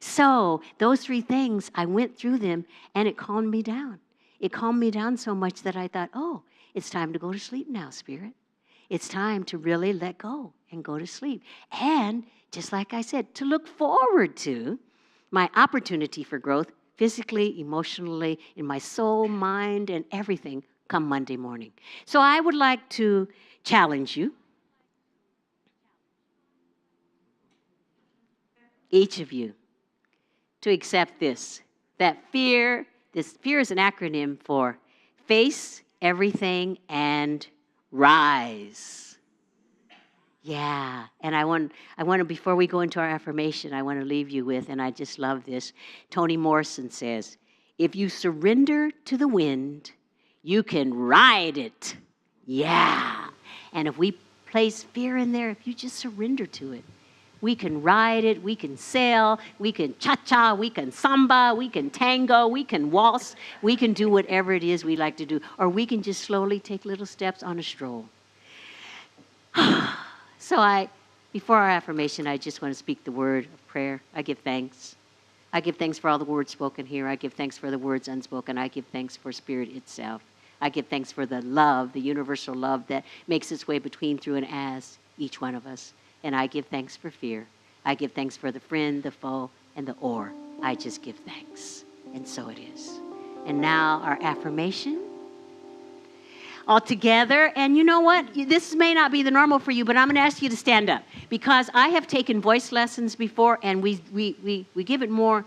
So those three things, I went through them and it calmed me down. It calmed me down so much that I thought, oh, it's time to go to sleep now, Spirit. It's time to really let go and go to sleep. And just like I said, to look forward to my opportunity for growth physically, emotionally, in my soul, mind, and everything come Monday morning. So I would like to challenge you, each of you, to accept this fear is an acronym for face everything and rise. Yeah, and I want to, before we go into our affirmation, I want to leave you with, and I just love this. Toni Morrison says, if you surrender to the wind, you can ride it. Yeah. And if we place fear in there, if you just surrender to it, we can ride it, we can sail, we can cha-cha, we can samba, we can tango, we can waltz, we can do whatever it is we like to do, or we can just slowly take little steps on a stroll. So before our affirmation, I just want to speak the word of prayer. I give thanks. I give thanks for all the words spoken here. I give thanks for the words unspoken. I give thanks for Spirit itself. I give thanks for the love, the universal love that makes its way between, through, and as each one of us. And I give thanks for fear. I give thanks for the friend, the foe, and the or. I just give thanks. And so it is. And now our affirmation. All together. And you know what? This may not be the normal for you, but I'm going to ask you to stand up. Because I have taken voice lessons before, and we give it more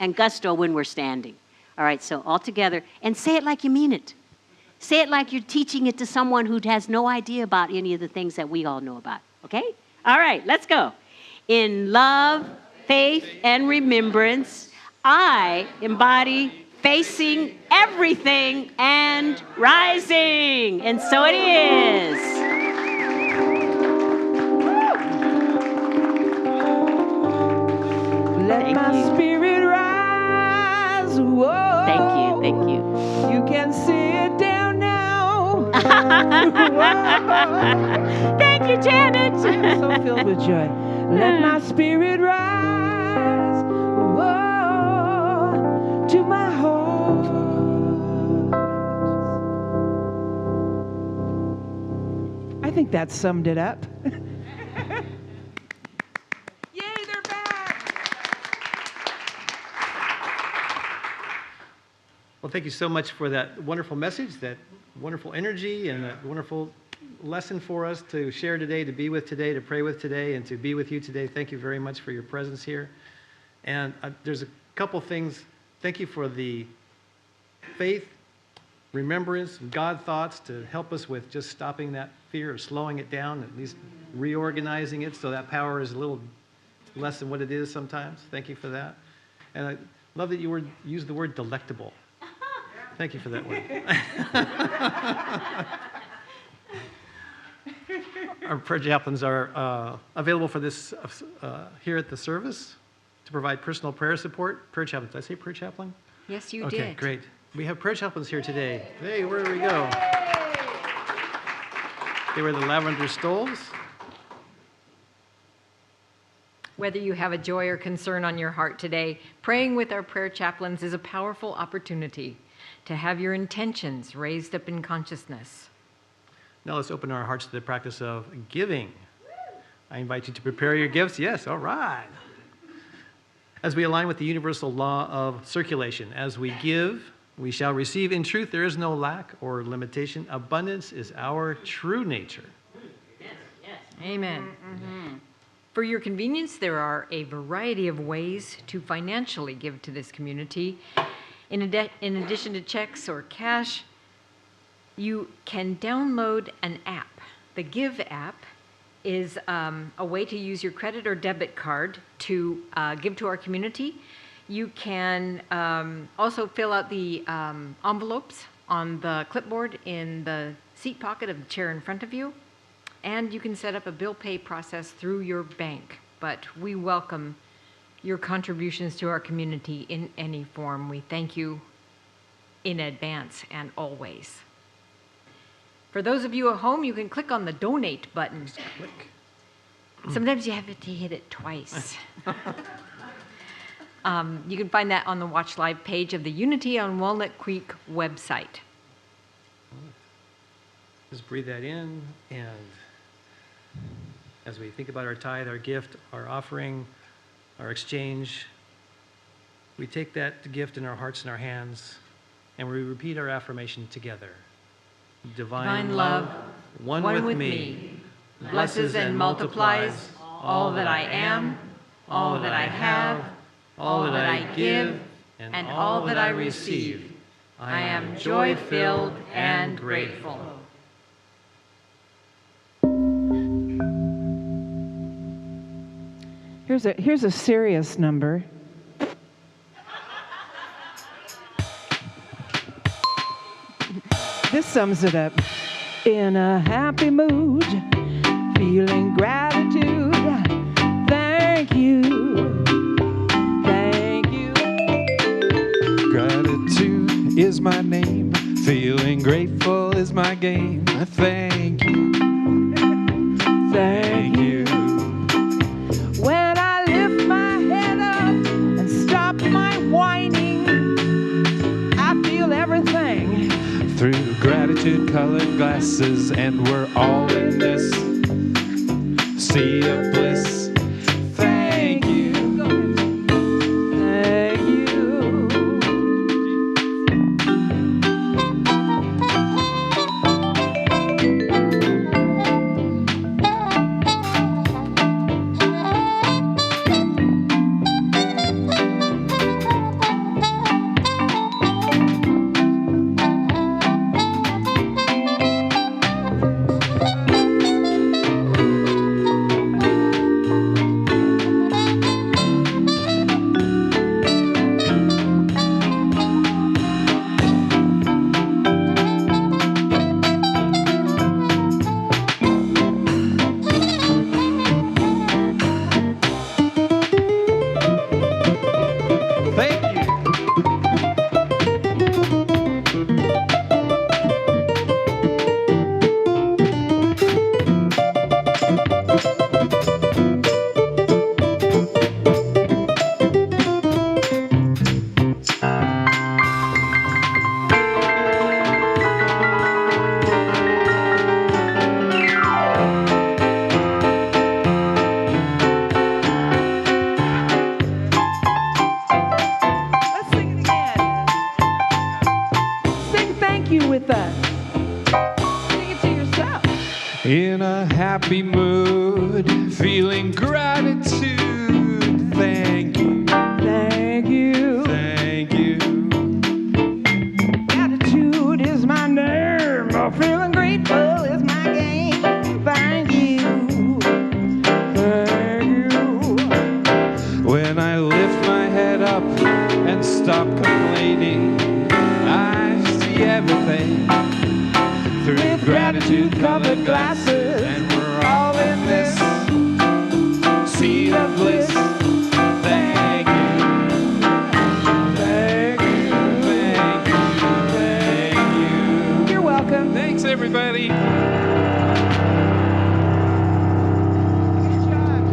and gusto when we're standing. All right, so all together. And say it like you mean it. Say it like you're teaching it to someone who has no idea about any of the things that we all know about. Okay? All right, let's go. In love, faith, and remembrance, I embody facing everything and rising. And so it is.
Let my spirit rise. Whoa.
Thank you.
You can sit down now.
Thank you, Janet.
I'm so filled with joy. Let my spirit rise. Whoa. To my heart. I think that summed it up. Yay, they're back.
Well, thank you so much for that wonderful message, that wonderful energy, and that wonderful lesson for us to share today, to be with today, to pray with today, and to be with you today. Thank you very much for your presence here. And there's a couple things. Thank you for the faith, remembrance, God thoughts to help us with just stopping that fear, or slowing it down, at least reorganizing it so that power is a little less than what it is sometimes. Thank you for that. And I love that you used the word delectable. Thank you for that word. Our prayer chaplains are available for this here at the service to provide personal prayer support. Prayer chaplains, did I say prayer chaplain?
Yes, you
Okay,
did.
great. We have prayer chaplains here today. Hey, where do we go? They wear the lavender stoles.
Whether you have a joy or concern on your heart today, praying with our prayer chaplains is a powerful opportunity to have your intentions raised up in consciousness.
Now let's open our hearts to the practice of giving. I invite you to prepare your gifts. Yes, all right. As we align with the universal law of circulation, as we give, we shall receive. In truth, there is no lack or limitation. Abundance is our true nature.
Amen. For your convenience, there are a variety of ways to financially give to this community. In addition to checks or cash, you can download an app. The Give app is a way to use your credit or debit card to give to our community. You can also fill out the envelopes on the clipboard in the seat pocket of the chair in front of you. And you can set up a bill pay process through your bank. But we welcome your contributions to our community in any form. We thank you in advance and always. For those of you at home, you can click on the donate button.
Click.
Sometimes you have to hit it twice. You can find that on the Watch Live page of the Unity on Walnut Creek website.
Just breathe that in, and as we think about our tithe, our gift, our offering, our exchange, we take that gift in our hearts and our hands, and we repeat our affirmation together.
Divine love,
one with me,
blesses and multiplies all that I am, all that I have, all that I give, and all that I receive. I am joy-filled and grateful.
Here's a serious number. This sums it up. In a happy mood, feeling gratitude. Thank you. Thank you.
Gratitude is my name. Feeling grateful is my game. Thank you.
Thank you. When I lift my head up and stop my whining, I feel everything.
Through gratitude-colored glasses, and we're all in this sea of bliss. Thank you.
Thank you. Let's sing it again. Sing thank you with us. Sing it to yourself.
In a happy mood, feeling gratitude. Thank you.
Thank you.
Thank you.
Gratitude is my name. Feeling grateful is my game. Thank you. Thank you.
When I lift my head up and stop complaining, I see everything through
With gratitude-covered glasses,
and we're all in this sea of bliss. Thank you.
Thank you.
Thank you. Thank you.
You're welcome.
Thanks, everybody.
Good job.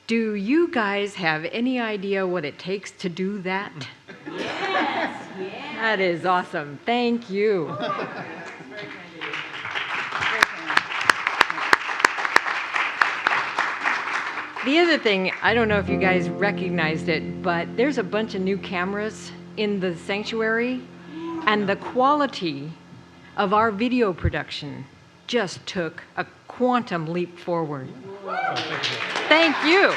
Do you guys have any idea what it takes to do that? Yes. That is awesome. Thank you. The other thing, I don't know if you guys recognized it, but there's a bunch of new cameras in the sanctuary, and the quality of our video production just took a quantum leap forward. Thank you.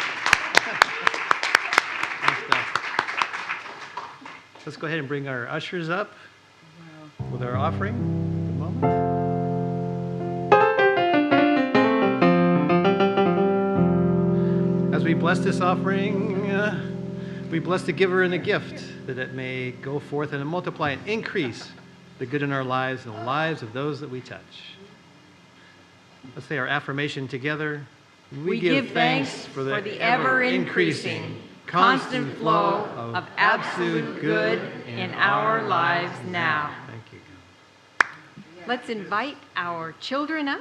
Let's go ahead and bring our ushers up. with our offering at the moment. As we bless this offering, we bless the giver and the gift, that it may go forth and multiply and increase the good in our lives and the lives of those that we touch. Let's say our affirmation together.
We give thanks for the ever-increasing, constant flow of absolute good in our lives now.
Thank you.
Let's invite our children up.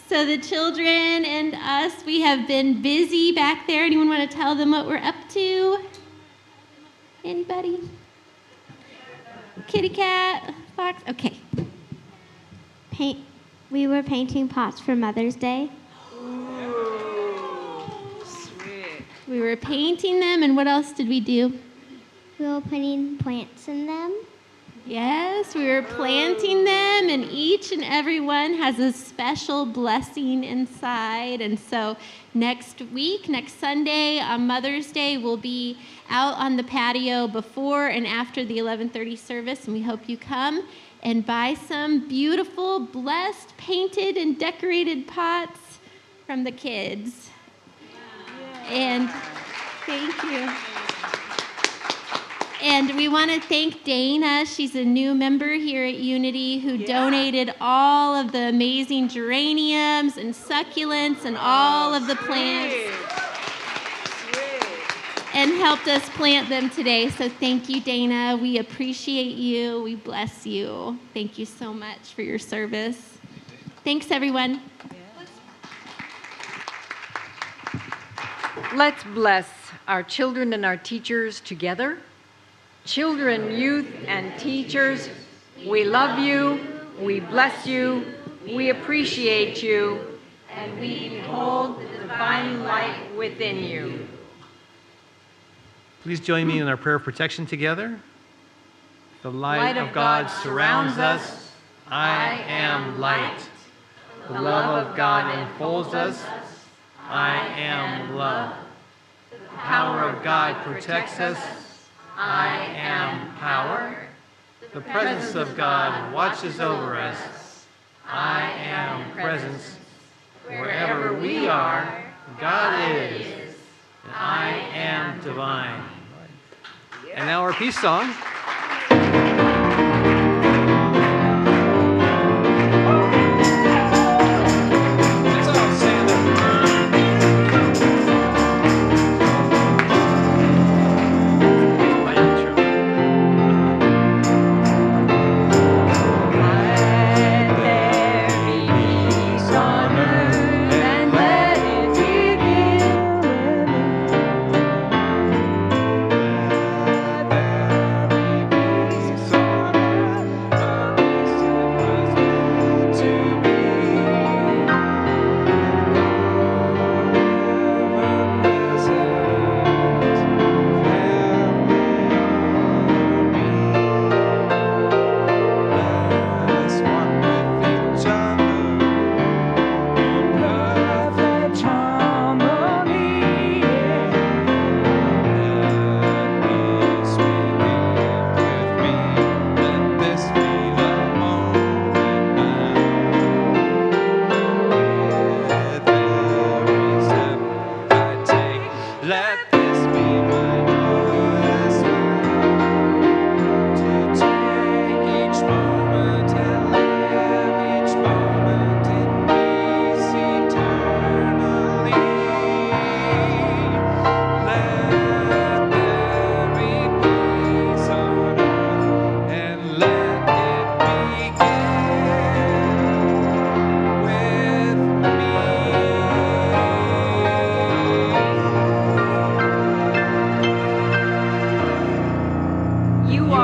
So the children and us, we have been busy back there. Anyone want to tell them what we're up to? Anybody? Kitty cat, fox, okay.
We were painting pots for Mother's Day.
Sweet.
We were painting them, and what else did we do?
We were putting plants in them.
Yes, we were planting them, and each and every one has a special blessing inside. And so next week, next Sunday, on Mother's Day, we'll be out on the patio before and after the 11:30 service, and we hope you come and buy some beautiful, blessed, painted, and decorated pots from the kids. And thank you. And we want to thank Dana. She's a new member here at Unity who donated all of the amazing geraniums and succulents and all of the plants and helped us plant them today. So thank you, Dana. We appreciate you. We bless you. Thank you so much for your service. Thanks, everyone.
Let's bless our children and our teachers together. Children, youth, and teachers, we love you, we bless you, we appreciate you, and we behold the divine light within you.
Please join me in our prayer of protection together. The light of God surrounds us. I am light. The love of God enfolds us. I am love. The power of God protects us. I am power. The presence of God watches over us. I am presence. Wherever we are, God is. And I am divine. And now our peace song.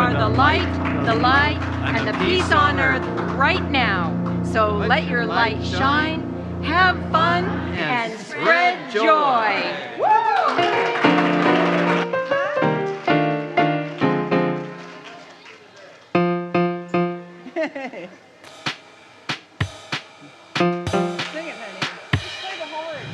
are the light, and the peace on earth right now. So let your light shine, have fun, and spread joy.
Sing it, honey. Just play the horn.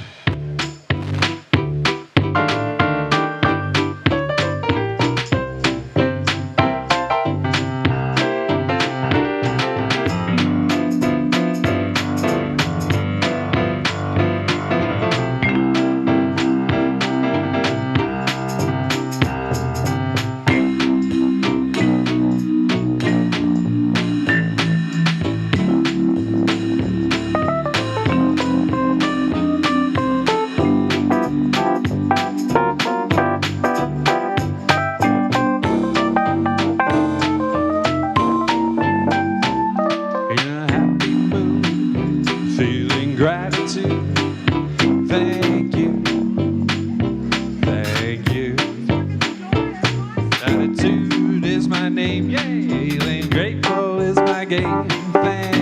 In a happy mood, feeling gratitude. Thank you, thank you. Gratitude is my name, yay, and grateful is my game. Thank